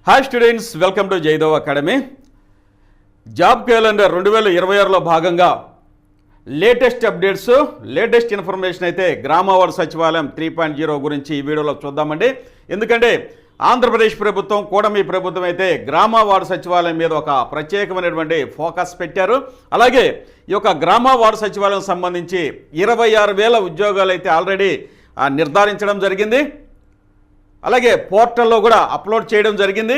Hi students, welcome to Jaidev academy. Job calendar 2026లో భాగంగా latest updates, latest information అయితే గ్రామ వార్డు సచివాలయం 3.0 గురించి ఈ వీడియోలో చూద్దామండి. ఎందుకంటే ఆంధ్రప్రదేశ్ ప్రభుత్వం, కూటమి ప్రభుత్వం అయితే గ్రామ వార్డు సచివాలయం మీద ఒక ప్రత్యేకమైనటువంటి ఫోకస్ పెట్టారు. అలాగే ఈ యొక్క గ్రామ వార్డు సచివాలయం సంబంధించి 26,000 ఉద్యోగాలు అయితే ఆల్రెడీ నిర్ధారించడం జరిగింది. అలాగే పోర్టల్లో కూడా అప్లోడ్ చేయడం జరిగింది.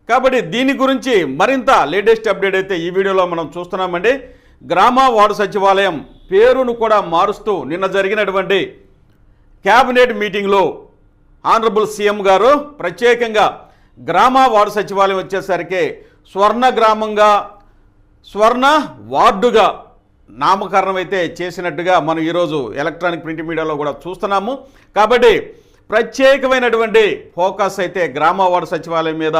కాబట్టి దీని గురించి మరింత లేటెస్ట్ అప్డేట్ అయితే ఈ వీడియోలో మనం చూస్తున్నామండి. గ్రామ వార్డు సచివాలయం పేరును కూడా మారుస్తూ నిన్న జరిగినటువంటి క్యాబినెట్ మీటింగ్లో ఆనరబుల్ సీఎం గారు ప్రత్యేకంగా గ్రామ వార్డు సచివాలయం వచ్చేసరికి స్వర్ణ గ్రామంగా, స్వర్ణ వార్డుగా నామకరణం అయితే చేసినట్టుగా మనం ఈరోజు ఎలక్ట్రానిక్ ప్రింట్ మీడియాలో కూడా చూస్తున్నాము. కాబట్టి ప్రత్యేకమైనటువంటి ఫోకస్ అయితే గ్రామ వార్డు సచివాలయం మీద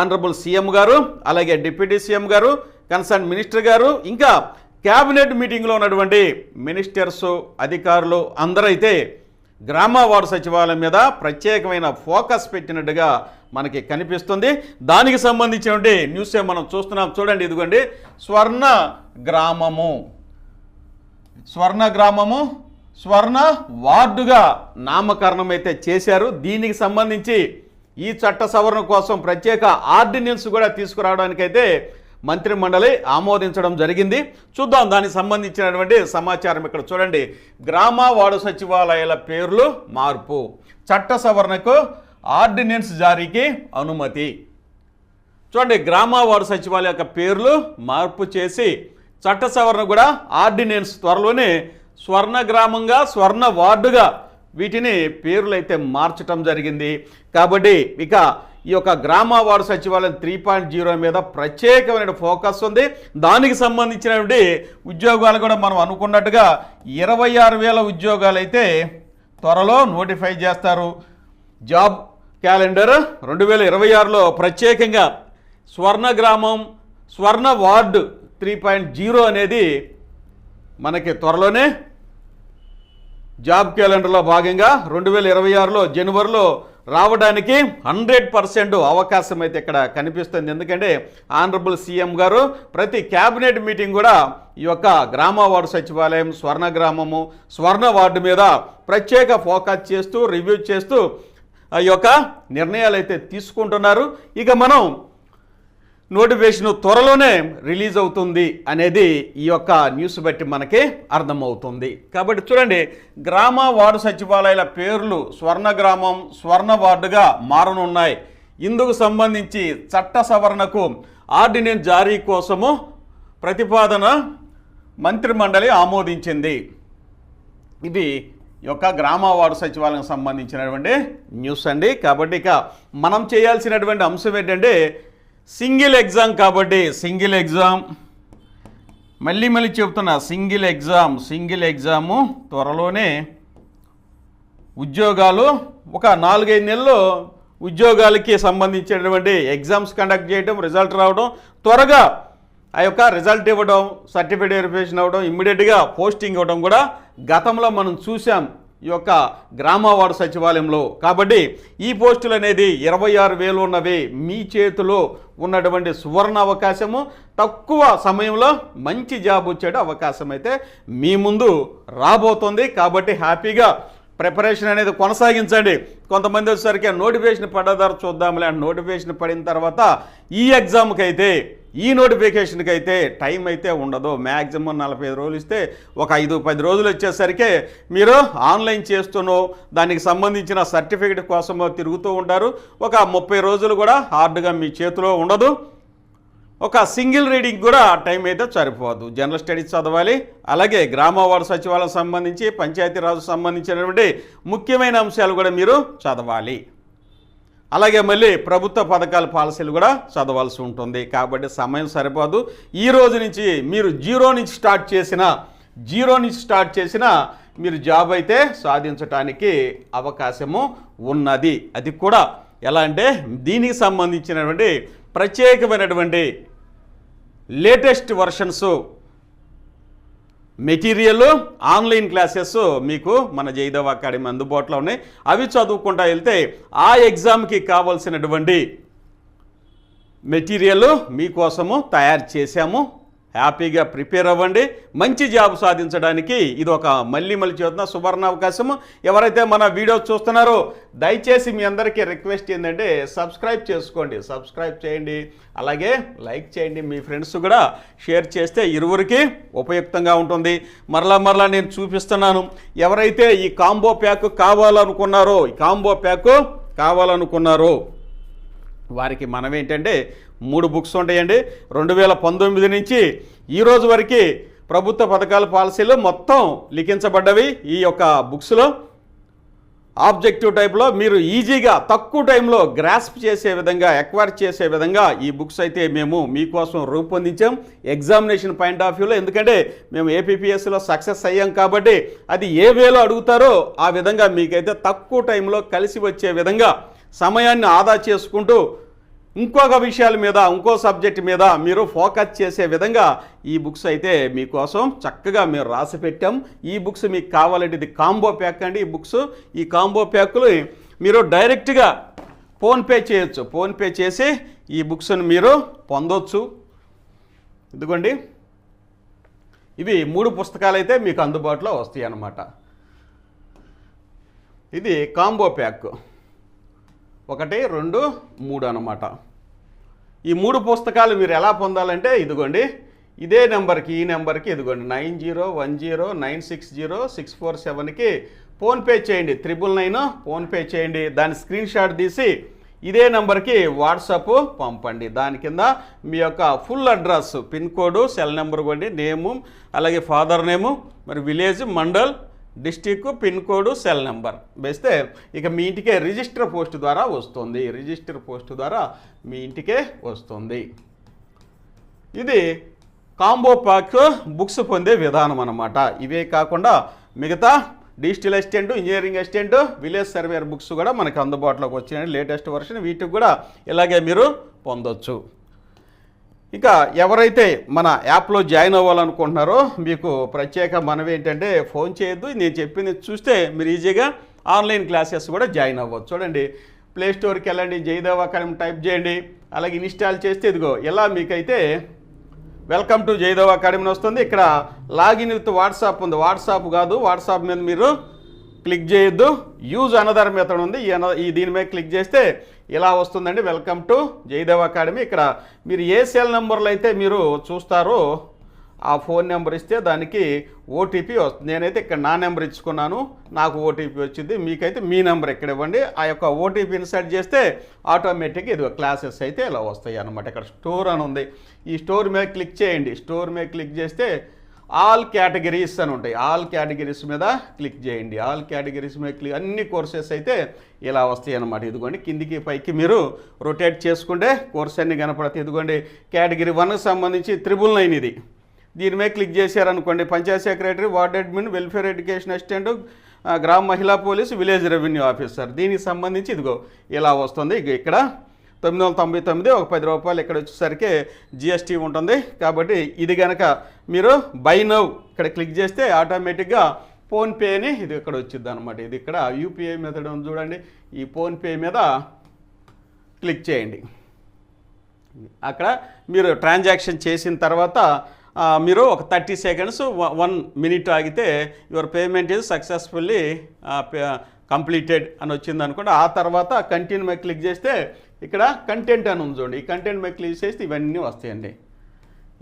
ఆనరబుల్ సీఎం గారు, అలాగే డిప్యూటీ సీఎం గారు, కన్సర్న్ మినిస్టర్ గారు, ఇంకా క్యాబినెట్ మీటింగ్లో ఉన్నటువంటి మినిస్టర్స్, అధికారులు అందరైతే గ్రామ వార్డు సచివాలయం మీద ప్రత్యేకమైన ఫోకస్ పెట్టినట్టుగా మనకి కనిపిస్తుంది. దానికి సంబంధించినటువంటి న్యూస్ మనం చూస్తున్నాం. చూడండి, ఇదిగోండి, స్వర్ణ గ్రామము, స్వర్ణ వార్డుగా నామకరణం అయితే చేశారు. దీనికి సంబంధించి ఈ చట్ట సవరణ కోసం ప్రత్యేక ఆర్డినెన్స్ కూడా తీసుకురావడానికైతే మంత్రి మండలి ఆమోదించడం జరిగింది. చూద్దాం దానికి సంబంధించినటువంటి సమాచారం ఇక్కడ చూడండి. గ్రామ వార్డు సచివాలయాల పేర్లు మార్పు, చట్ట సవరణకు ఆర్డినెన్స్ జారీకి అనుమతి. చూడండి, గ్రామ వార్డు సచివాలయ యొక్క పేర్లు మార్పు చేసి చట్ట సవరణ కూడా ఆర్డినెన్స్ త్వరలోనే స్వర్ణ గ్రామంగా, స్వర్ణ వార్డుగా వీటిని పేర్లు అయితే మార్చడం జరిగింది. కాబట్టి ఇక ఈ యొక్క గ్రామ వార్డు సచివాలయం 3.0 మీద ప్రత్యేకమైన ఫోకస్ ఉంది. దానికి సంబంధించినటువంటి ఉద్యోగాలు కూడా మనం అనుకున్నట్టుగా 26,000 ఉద్యోగాలు అయితే త్వరలో నోటిఫై చేస్తారు. జాబ్ క్యాలెండర్ 2026లో ప్రత్యేకంగా స్వర్ణ గ్రామం, స్వర్ణ వార్డు 3.0 అనేది మనకి త్వరలోనే జాబ్ క్యాలెండర్లో భాగంగా 2026లో జనవరిలో రావడానికి 100% అవకాశం అయితే ఇక్కడ కనిపిస్తుంది. ఎందుకంటే ఆనరబుల్ సీఎం గారు ప్రతి క్యాబినెట్ మీటింగ్ కూడా ఈ యొక్క గ్రామ వార్డు సచివాలయం, స్వర్ణ గ్రామము, స్వర్ణ వార్డు మీద ప్రత్యేక ఫోకస్ చేస్తూ, రివ్యూ చేస్తూ ఈ యొక్క నిర్ణయాలు అయితే తీసుకుంటున్నారు. ఇక మనం నోటిఫికేషన్ త్వరలోనే రిలీజ్ అవుతుంది అనేది ఈ యొక్క న్యూస్ బట్టి మనకి అర్థమవుతుంది. కాబట్టి చూడండి, గ్రామ వార్డు సచివాలయాల పేర్లు స్వర్ణ గ్రామం, స్వర్ణ వార్డుగా మారనున్నాయి. ఇందుకు సంబంధించి చట్ట సవరణకు ఆర్డినెన్స్ జారీ కోసము ప్రతిపాదన మంత్రి మండలి ఆమోదించింది. ఇది ఈ యొక్క గ్రామ వార్డు సచివాలయం సంబంధించినటువంటి న్యూస్ అండి. కాబట్టి ఇక మనం చేయాల్సినటువంటి అంశం ఏంటంటే సింగిల్ ఎగ్జామ్. కాబట్టి సింగిల్ ఎగ్జామ్, మళ్ళీ చెప్తున్నా, సింగిల్ ఎగ్జాము త్వరలోనే ఉద్యోగాలు ఒక 4-5 నెలల్లో ఉద్యోగాలకి సంబంధించినటువంటి ఎగ్జామ్స్ కండక్ట్ చేయడం, రిజల్ట్ రావడం, త్వరగా ఆ యొక్క రిజల్ట్ ఇవ్వడం, సర్టిఫికేట్ వెరిఫికేషన్ అవ్వడం, ఇమ్మీడియట్గా పోస్టింగ్ ఇవ్వడం కూడా గతంలో మనం చూసాం ఈ యొక్క గ్రామ వార్డు సచివాలయంలో. కాబట్టి ఈ పోస్టులు అనేది 26,000 ఉన్నవి మీ చేతిలో ఉన్నటువంటి సువర్ణ అవకాశము. తక్కువ సమయంలో మంచి జాబ్ వచ్చే అవకాశం అయితే మీ ముందు రాబోతుంది. కాబట్టి హ్యాపీగా ప్రిపరేషన్ అనేది కొనసాగించండి. కొంతమంది వచ్చేసరికి నోటిఫికేషన్ పడ్డదారు చూద్దాంలే అని నోటిఫికేషన్ పడిన తర్వాత ఈ ఎగ్జామ్కి అయితే, ఈ నోటిఫికేషన్కి అయితే టైం అయితే ఉండదు. మ్యాక్సిమం 45 రోజులు ఇస్తే ఒక 5-10 రోజులు వచ్చేసరికి మీరు ఆన్లైన్ చేస్తూనో దానికి సంబంధించిన సర్టిఫికేట్ కోసమో తిరుగుతూ ఉంటారు. ఒక 30 రోజులు కూడా హార్డ్గా మీ చేతిలో ఉండదు. ఒక సింగిల్ రీడింగ్ కూడా టైం అయితే సరిపోదు. జనరల్ స్టడీస్ చదవాలి, అలాగే గ్రామ వార్డు సచివాలయం సంబంధించి, పంచాయతీరాజు సంబంధించినటువంటి ముఖ్యమైన అంశాలు కూడా మీరు చదవాలి. అలాగే మళ్ళీ ప్రభుత్వ పథకాల పాలసీలు కూడా చదవాల్సి ఉంటుంది. కాబట్టి సమయం సరిపోదు. ఈ రోజు నుంచి మీరు జీరో నుంచి స్టార్ట్ చేసిన మీరు జాబ్ అయితే సాధించడానికి అవకాశము ఉన్నది. అది కూడా ఎలా అంటే దీనికి సంబంధించినటువంటి ప్రత్యేకమైనటువంటి latest versions material, online classes మీకు మన జయదేవ అకాడమీ అందుబాటులో ఉన్నాయి. అవి చదువుకుంటా వెళ్తే ఆ ఎగ్జామ్కి కావాల్సినటువంటి మెటీరియల్ మీకోసము తయారు చేశాము. హ్యాపీగా ప్రిపేర్ అవ్వండి. మంచి జాబ్ సాధించడానికి ఇది ఒక మళ్ళీ చెబుతున్న సువర్ణ అవకాశము. ఎవరైతే మన వీడియో చూస్తున్నారో దయచేసి మీ అందరికీ రిక్వెస్ట్ ఏంటంటే సబ్స్క్రైబ్ చేసుకోండి, సబ్స్క్రైబ్ చేయండి, అలాగే లైక్ చేయండి. మీ ఫ్రెండ్స్ కూడా షేర్ చేస్తే ఇరువురికి ఉపయుక్తంగా ఉంటుంది. మరలా నేను చూపిస్తున్నాను. ఎవరైతే ఈ కాంబో ప్యాక్ కావాలనుకున్నారో వారికి మనం ఏంటంటే 3 బుక్స్ ఉంటాయండి. 2019 నుంచి ఈ రోజు వరకు ప్రభుత్వ పథకాల పాలసీలు మొత్తం లిఖించబడ్డవి ఈ యొక్క బుక్స్లో. ఆబ్జెక్టివ్ టైప్లో మీరు ఈజీగా తక్కువ టైంలో గ్రాస్ప్ చేసే విధంగా, ఎక్వైర్ చేసే విధంగా ఈ బుక్స్ అయితే మేము మీకోసం రూపొందించాం. ఎగ్జామినేషన్ పాయింట్ ఆఫ్ వ్యూలో, ఎందుకంటే మేము ఏపీపీఎస్సీలో సక్సెస్ అయ్యాం కాబట్టి అది ఏ వేలో అడుగుతారో ఆ విధంగా మీకైతే తక్కువ టైంలో కలిసి వచ్చే విధంగా సమయాన్ని ఆదా చేసుకుంటూ ఇంకొక విషయాల మీద, ఇంకో సబ్జెక్ట్ మీద మీరు ఫోకస్ చేసే విధంగా ఈ బుక్స్ అయితే మీకోసం చక్కగా మేము రాసి పెట్టాం. ఈ బుక్స్ మీకు కావాలంటే ఇది కాంబో ప్యాక్ అండి. ఈ కాంబో ప్యాక్లు మీరు డైరెక్ట్గా ఫోన్పే చేయొచ్చు. ఫోన్పే చేసి ఈ బుక్స్ని మీరు పొందొచ్చు. ఇదిగోండి, ఇవి 3 పుస్తకాలు అయితే మీకు అందుబాటులో వస్తాయి అన్నమాట. ఇది కాంబో ప్యాక్ 1, 2, 3 అన్నమాట. ఈ 3 పుస్తకాలు మీరు ఎలా పొందాలంటే ఇదిగోండి, ఇదే నెంబర్కి, ఈ నెంబర్కి ఇదిగోండి 9010960647కి ఫోన్పే చేయండి. 999 ఫోన్పే చేయండి. దాని స్క్రీన్ షాట్ తీసి ఇదే నెంబర్కి వాట్సాప్ పంపండి. దాని కింద మీ యొక్క full address, pin code, cell number ఇవ్వండి, నేము, అలాగే ఫాదర్ నేము, మరి village, mandal, district, pin code, cell number వేస్తే ఇక మీ ఇంటికే రిజిస్టర్ పోస్ట్ ద్వారా మీ ఇంటికే వస్తుంది. ఇది కాంబో ప్యాక్ బుక్స్ పొందే విధానం అన్నమాట. ఇవే కాకుండా మిగతా digital assistant, engineering assistant, village surveyor books కూడా మనకు అందుబాటులోకి వచ్చినాయి. లేటెస్ట్ వర్షన్, వీటికి కూడా ఇలాగే మీరు పొందొచ్చు. ఇక ఎవరైతే మన యాప్లో జాయిన్ అవ్వాలనుకుంటున్నారో మీకు ప్రత్యేక మనవి ఏంటంటే ఫోన్ చేయొద్దు. నేను చెప్పింది చూస్తే మీరు ఈజీగా ఆన్లైన్ క్లాసెస్ కూడా జాయిన్ అవ్వచ్చు. చూడండి, ప్లే స్టోర్కి వెళ్ళండి, జయదేవ అకాడమీ టైప్ చేయండి, అలాగే ఇన్స్టాల్ చేస్తే ఇదిగో ఇలా మీకైతే వెల్కమ్ టు జయదేవ అకాడమీ వస్తుంది. ఇక్కడ లాగిన్ విత్ వాట్సాప్ ఉంది. వాట్సాప్ కాదు, వాట్సాప్ మీద మీరు క్లిక్ చేయొద్దు. యూజ్ అనదర్ మెథడ్ ఉంది. దీని మీద క్లిక్ చేస్తే ఇలా వస్తుందండి, వెల్కమ్ టు జయదేవ అకాడమీ. ఇక్కడ మీరు ఏ సెల్ నెంబర్లో అయితే మీరు చూస్తారో ఆ ఫోన్ నెంబర్ ఇస్తే దానికి ఓటీపీ వస్తుంది. నేనైతే ఇక్కడ నా నెంబర్ ఇచ్చుకున్నాను, నాకు ఓటీపీ వచ్చింది. మీకైతే మీ నెంబర్ ఇక్కడ ఇవ్వండి. ఆ యొక్క ఓటీపీ ఇన్సర్ట్ చేస్తే ఆటోమేటిక్గా ఇది క్లాసెస్ అయితే ఇలా వస్తాయి అన్నమాట. ఇక్కడ స్టోర్ అని ఉంది. ఈ స్టోర్ మీద క్లిక్ చేయండి. స్టోర్ మీద క్లిక్ చేస్తే ఆల్ కేటగిరీస్ అని ఉంటాయి. ఆల్ కేటగిరీస్ మీద క్లిక్ చేయండి. ఆల్ కేటగిరీస్ మీద అన్ని కోర్సెస్ అయితే ఇలా వస్తాయి అన్నమాట. ఇదిగోండి, కిందికి పైకి మీరు రొటేట్ చేసుకుంటే కోర్స్ అన్ని కనపడతాయి. ఇదిగోండి, కేటగిరీ 1కి సంబంధించి 999 ఇది. దీని మీద క్లిక్ చేశారనుకోండి, Panchayat secretary, ward admin, welfare education assistant, గ్రామ మహిళా పోలీసు, విలేజ్ రెవెన్యూ ఆఫీసర్. దీనికి సంబంధించి ఇదిగో ఇలా వస్తుంది. ఇక్కడ 999, ఒక 10 రూపాయలు ఇక్కడ వచ్చేసరికి జిఎస్టీ ఉంటుంది. కాబట్టి ఇది కనుక మీరు బై నౌ ఇక్కడ క్లిక్ చేస్తే ఆటోమేటిక్గా ఫోన్పే అని ఇది ఇక్కడ వచ్చింది అనమాట. ఇది ఇక్కడ యూపీఐ మెథడ్ ఉంది చూడండి. ఈ ఫోన్పే మీద క్లిక్ చేయండి. అక్కడ మీరు ట్రాన్సాక్షన్ చేసిన తర్వాత మీరు ఒక 30 సెకండ్స్ 1 మినిట్ ఆగితే your payment is successfully completed అని వచ్చింది అనుకోండి. ఆ తర్వాత కంటిన్యూ మీద క్లిక్ చేస్తే ఇక్కడ కంటెంట్ అని ఉంది చూడండి. ఈ కంటెంట్ మీద క్లిక్ చేస్తే ఇవన్నీ వస్తాయండి.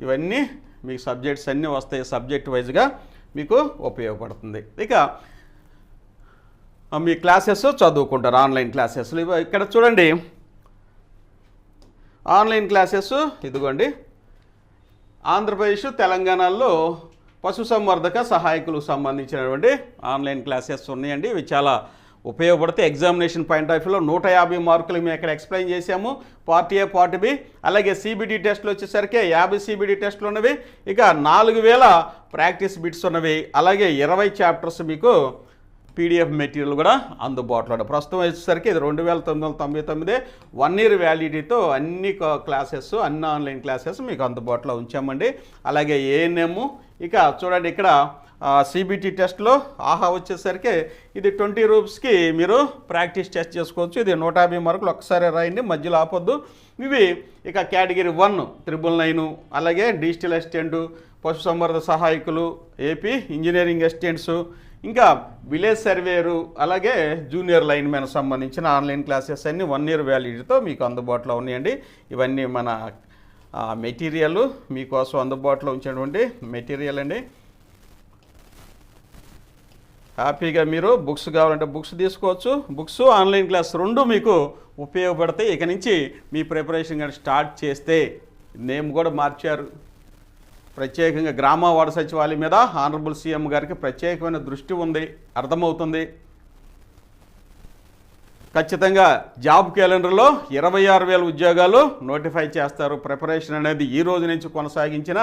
ఇవన్నీ మీకు సబ్జెక్ట్స్ అన్నీ వస్తాయి. సబ్జెక్ట్ వైజ్గా మీకు ఉపయోగపడుతుంది. ఇక మీ క్లాసెస్ చదువుకుంటారు, ఆన్లైన్ క్లాసెస్లు. ఇక్కడ చూడండి, ఆన్లైన్ క్లాసెస్ ఇదిగోండి. ఆంధ్రప్రదేశ్, తెలంగాణలో పశుసంవర్ధక సహాయకులకు సంబంధించినటువంటి ఆన్లైన్ క్లాసెస్ ఉన్నాయండి. ఇవి చాలా ఉపయోగపడితే ఎగ్జామినేషన్ పాయింట్ ఆఫ్ వ్యూలో 150 మార్కులు మేము ఇక్కడ ఎక్స్ప్లెయిన్ చేసాము. పార్ట్ ఏ, పార్ట్ బి, అలాగే సిబిడి టెస్ట్లు వచ్చేసరికి 50 సిబిడి టెస్ట్లు ఉన్నవి. ఇక 4000 ప్రాక్టీస్ బిట్స్ ఉన్నవి. అలాగే 20 చాప్టర్స్ మీకు పీడిఎఫ్ మెటీరియల్ కూడా అందుబాటులో. ప్రస్తుతం వచ్చేసరికి ఇది 2999, 1 ఇయర్ వ్యాలిడిటీతో అన్ని క్లాసెస్, అన్ని ఆన్లైన్ క్లాసెస్ మీకు అందుబాటులో ఉంచామండి. అలాగే ఏఎన్ఎం, ఇక చూడండి ఇక్కడ సిబిటి టెస్ట్లో ఆహా వచ్చేసరికి ఇది 20 రూపీస్కి మీరు ప్రాక్టీస్ టెస్ట్ చేసుకోవచ్చు. ఇది 150 మార్కులు, ఒక్కసారి రాయండి, మధ్యలో ఆపొద్దు. ఇవి ఇక కేటగిరీ 1 999, అలాగే డిజిటల్ అసిస్టెంట్, పశుసంవర్ధక సహాయకులు, ఏపీ ఇంజనీరింగ్ అసిస్టెంట్స్, ఇంకా విలేజ్ సర్వేరు, అలాగే జూనియర్ లైన్ మ్యాన్ సంబంధించిన ఆన్లైన్ క్లాసెస్ అన్నీ 1 ఇయర్ వ్యాలిడిటీతో మీకు అందుబాటులో ఉన్నాయండి. ఇవన్నీ మన మెటీరియల్ మీకోసం అందుబాటులో ఉంచినటువంటి మెటీరియల్ అండి. హ్యాపీగా మీరు బుక్స్ కావాలంటే బుక్స్ తీసుకోవచ్చు. బుక్స్, ఆన్లైన్ క్లాస్ రెండు మీకు ఉపయోగపడతాయి. ఇక నుంచి మీ ప్రిపరేషన్ కానీ స్టార్ట్ చేస్తే, నేమ్ కూడా మార్చారు, ప్రత్యేకంగా గ్రామ వార్డు సచివాలయం మీద ఆనరబుల్ సీఎం గారికి ప్రత్యేకమైన దృష్టి ఉంది, అర్థమవుతుంది. ఖచ్చితంగా జాబ్ క్యాలెండర్లో 26,000 ఉద్యోగాలు నోటిఫై చేస్తారు. ప్రిపరేషన్ అనేది ఈ రోజు నుంచి కొనసాగించిన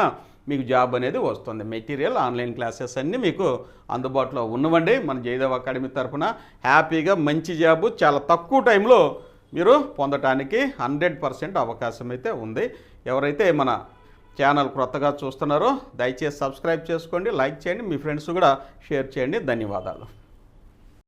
మీకు జాబ్ అనేది వస్తుంది. మెటీరియల్, ఆన్లైన్ క్లాసెస్ అన్నీ మీకు అందుబాటులో ఉన్నవండి. మన జయదేవ్ అకాడమీ తరఫున హ్యాపీగా మంచి జాబు చాలా తక్కువ టైంలో మీరు పొందటానికి 100% అవకాశం అయితే ఉంది. ఎవరైతే మన ఛానల్ కొత్తగా చూస్తున్నారో దయచేసి సబ్స్క్రైబ్ చేసుకోండి, లైక్ చేయండి, మీ ఫ్రెండ్స్ కూడా షేర్ చేయండి. ధన్యవాదాలు.